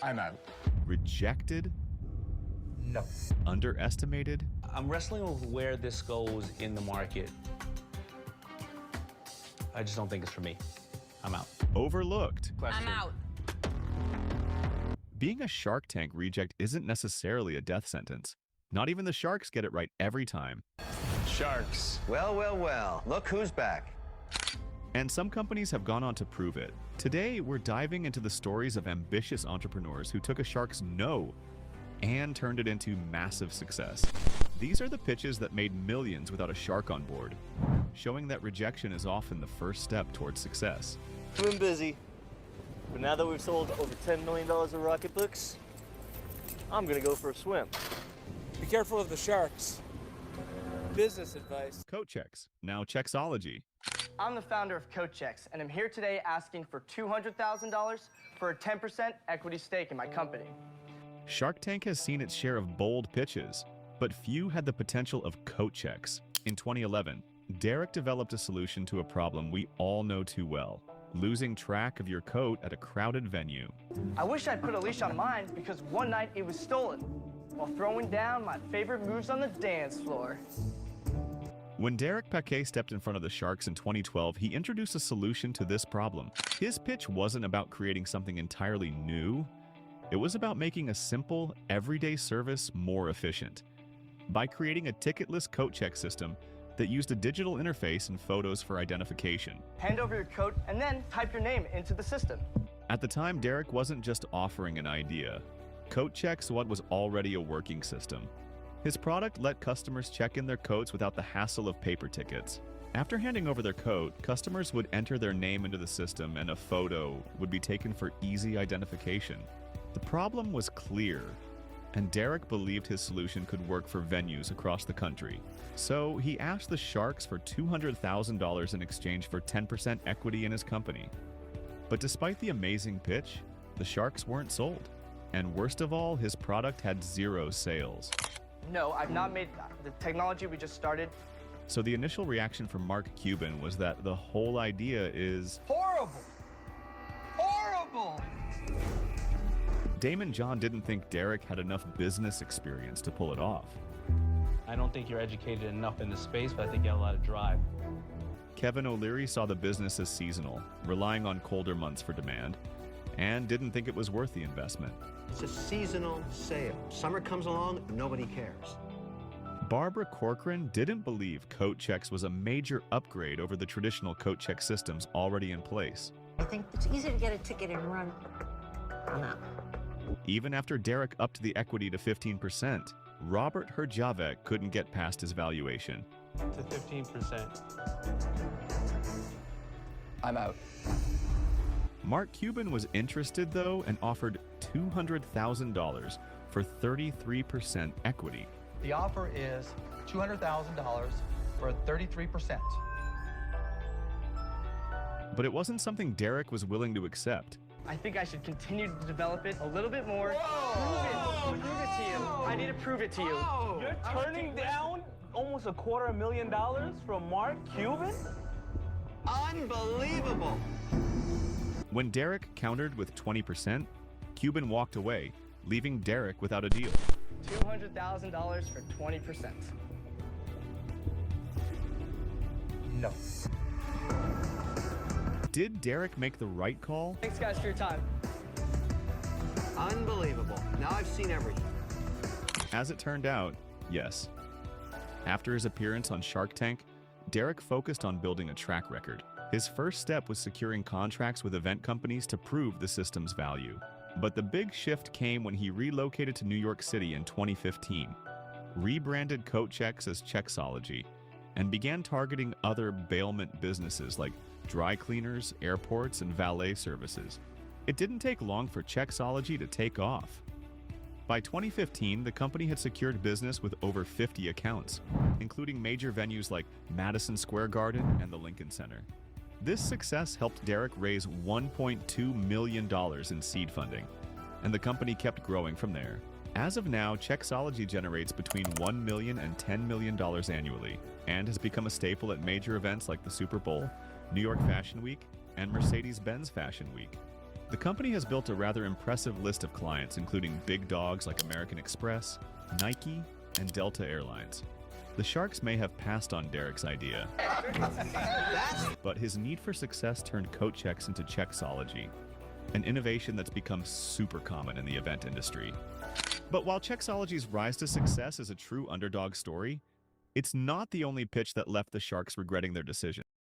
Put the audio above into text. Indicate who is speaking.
Speaker 1: I'm out.
Speaker 2: Rejected?
Speaker 1: No.
Speaker 2: Underestimated?
Speaker 3: I'm wrestling with where this goes in the market. I just don't think it's for me. I'm out.
Speaker 2: Overlooked?
Speaker 3: Question.
Speaker 4: I'm out.
Speaker 2: Being a Shark Tank reject isn't necessarily a death sentence. Not even the sharks get it right every time.
Speaker 1: Sharks.
Speaker 5: Well, well, well. Look who's back.
Speaker 2: And some companies have gone on to prove it. Today, we're diving into the stories of ambitious entrepreneurs who took a shark's no and turned it into massive success. These are the pitches that made millions without a shark on board, showing that rejection is often the first step towards success.
Speaker 6: Been busy, but now that we've sold over $10 million of rocket books, I'm gonna go for a swim.
Speaker 7: Be careful of the sharks. Business advice.
Speaker 2: Coat checks, now Checksology.
Speaker 8: I'm the founder of CoachX, and I'm here today asking for $200,000 for a 10% equity stake in my company.
Speaker 2: Shark Tank has seen its share of bold pitches, but few had the potential of coat checks. In 2011, Derek developed a solution to a problem we all know too well: losing track of your coat at a crowded venue.
Speaker 8: I wish I'd put a leash on mine because one night it was stolen while throwing down my favorite moves on the dance floor.
Speaker 2: When Derek Paquet stepped in front of the Sharks in 2012, he introduced a solution to this problem. His pitch wasn't about creating something entirely new. It was about making a simple, everyday service more efficient. By creating a ticketless coat check system that used a digital interface and photos for identification.
Speaker 8: Hand over your coat and then type your name into the system.
Speaker 2: At the time, Derek wasn't just offering an idea. Coat Check's what was already a working system. His product let customers check in their coats without the hassle of paper tickets. After handing over their coat, customers would enter their name into the system and a photo would be taken for easy identification. The problem was clear, and Derek believed his solution could work for venues across the country. So he asked the Sharks for $200,000 in exchange for 10% equity in his company. But despite the amazing pitch, the Sharks weren't sold. And worst of all, his product had zero sales.
Speaker 8: No, I've not made the technology we just started.
Speaker 2: So the initial reaction from Mark Cuban was that the whole idea is
Speaker 8: Horrible! Horrible!
Speaker 2: Damon John didn't think Derek had enough business experience to pull it off.
Speaker 3: I don't think you're educated enough in this space, but I think you have a lot of drive.
Speaker 2: Kevin O'Leary saw the business as seasonal, relying on colder months for demand, and didn't think it was worth the investment.
Speaker 5: It's a seasonal sale. Summer comes along, nobody cares.
Speaker 2: Barbara Corcoran didn't believe coat checks was a major upgrade over the traditional coat check systems already in place.
Speaker 4: I think it's easy to get a ticket and run. I'm out.
Speaker 2: Even after Derek upped the equity to 15%, Robert Herjavec couldn't get past his valuation.
Speaker 3: To 15%.
Speaker 1: I'm out.
Speaker 2: Mark Cuban was interested, though, and offered $200,000 for 33% equity.
Speaker 9: The offer is $200,000 for 33%.
Speaker 2: But it wasn't something Derek was willing to accept.
Speaker 8: I think I should continue to develop it a little bit more. Prove it to you. I need to prove it to you.
Speaker 3: You're turning down almost $250,000 from Mark Cuban?
Speaker 5: Unbelievable!
Speaker 2: When Derek countered with 20%, Cuban walked away, leaving Derek without a deal.
Speaker 8: $200,000 for 20%.
Speaker 9: No.
Speaker 2: Did Derek make the right call?
Speaker 8: Thanks, guys, for your time.
Speaker 5: Unbelievable. Now I've seen everything.
Speaker 2: As it turned out, yes. After his appearance on Shark Tank, Derek focused on building a track record. His first step was securing contracts with event companies to prove the system's value. But the big shift came when he relocated to New York City in 2015, rebranded Coat Checks as Checksology, and began targeting other bailment businesses like dry cleaners, airports, and valet services. It didn't take long for Checksology to take off. By 2015, the company had secured business with over 50 accounts, including major venues like Madison Square Garden and the Lincoln Center. This success helped Derek raise $1.2 million in seed funding, and the company kept growing from there. As of now, Checksology generates between $1 million and $10 million annually, and has become a staple at major events like the Super Bowl, New York Fashion Week, and Mercedes-Benz Fashion Week. The company has built a rather impressive list of clients, including big dogs like American Express, Nike, and Delta Airlines. The Sharks may have passed on Derek's idea, but his need for success turned coat checks into Checksology, an innovation that's become super common in the event industry. But while Checksology's rise to success is a true underdog story, it's not the only pitch that left the Sharks regretting their decision.